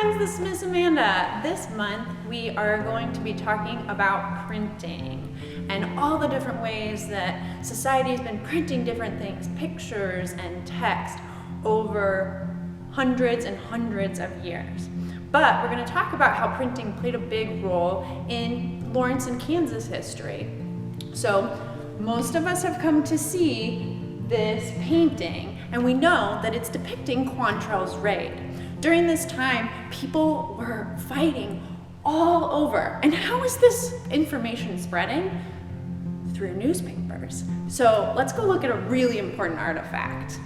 friends, this is Miss Amanda. This month we are going to be talking about printing and all the different ways that society has been printing different things, pictures and text, over hundreds and hundreds of years. But we're going to talk about how printing played a big role in Lawrence and Kansas history. So most of us have come to see this painting, and we know that it's depicting Quantrell's raid. During this time, people were fighting all over. And how is this information spreading? Through newspapers. So let's go look at a really important artifact.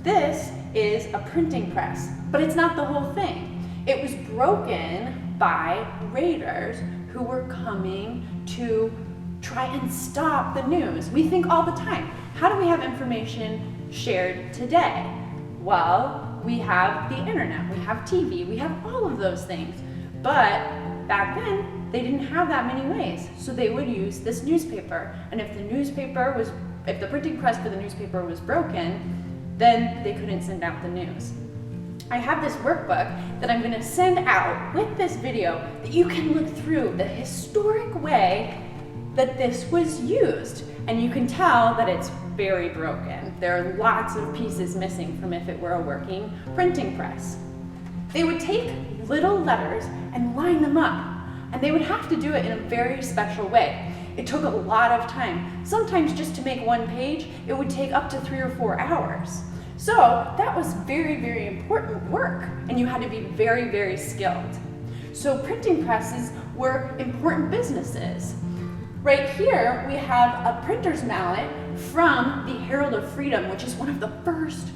This is a printing press, but it's not the whole thing. It was broken by raiders who were coming to try and stop the news. We think all the time, how do we have information shared today? Well, we have the internet, we have TV, we have all of those things. But back then, they didn't have that many ways. So they would use this newspaper. And if the printing press for the newspaper was broken, then they couldn't send out the news. I have this workbook that I'm gonna send out with this video that you can look through the historic way that this was used. And you can tell that it's very broken. There are lots of pieces missing from if it were a working printing press. They would take little letters and line them up, and they would have to do it in a very special way. It took a lot of time. Sometimes just to make one page, it would take up to 3 or 4 hours. So that was very, very important work, and you had to be very, very skilled. So printing presses were important businesses. Right here, we have a printer's mallet from the Herald of Freedom, which is one of the first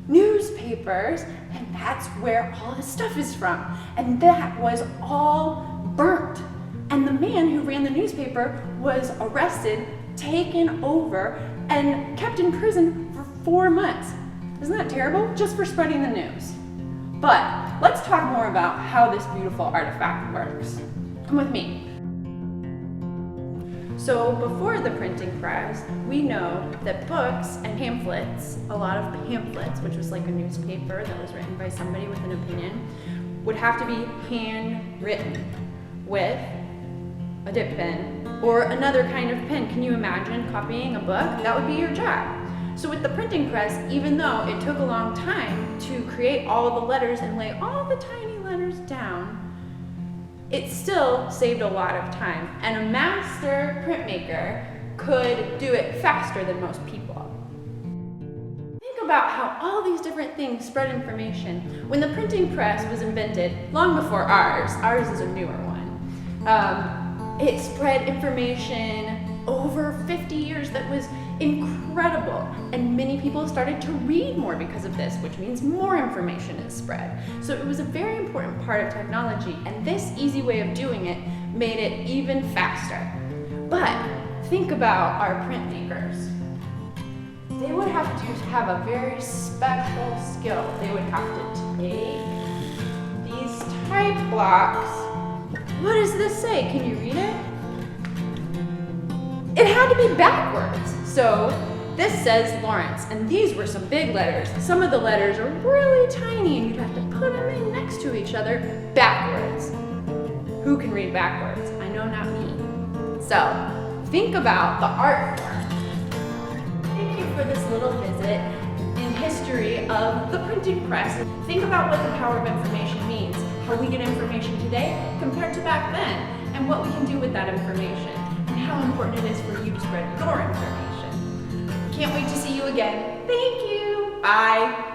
newspapers, and that's where all this stuff is from. And that was all burnt. And the man who ran the newspaper was arrested, taken over, and kept in prison for 4 months. Isn't that terrible? Just for spreading the news. But let's talk more about how this beautiful artifact works. Come with me. So before the printing press, we know that books and pamphlets, a lot of pamphlets, which was like a newspaper that was written by somebody with an opinion, would have to be handwritten with a dip pen or another kind of pen. Can you imagine copying a book? That would be your job. So with the printing press, even though it took a long time to create all the letters and lay all the tiny letters down, it still saved a lot of time, and a master printmaker could do it faster than most people. Think about how all these different things spread information. When the printing press was invented, long before ours is a newer one, it spread information over 50 years that was incredible, and many people started to read more because of this, which means more information is spread. So it was a very important part of technology, and this easy way of doing it made it even faster. But think about our printmakers. They would have to have a very special skill. They would have to take these type blocks. What does this say? Can you read it? It had to be backwards. So this says Lawrence, and these were some big letters. Some of the letters are really tiny, and you'd have to put them in next to each other backwards. Who can read backwards? I know not me. So think about the art form. Thank you for this little visit in history of the printing press. Think about what the power of information means, how we get information today compared to back then, and what we can do with that information, and how important it is for you to spread your information. Can't wait to see you again. Thank you. Bye.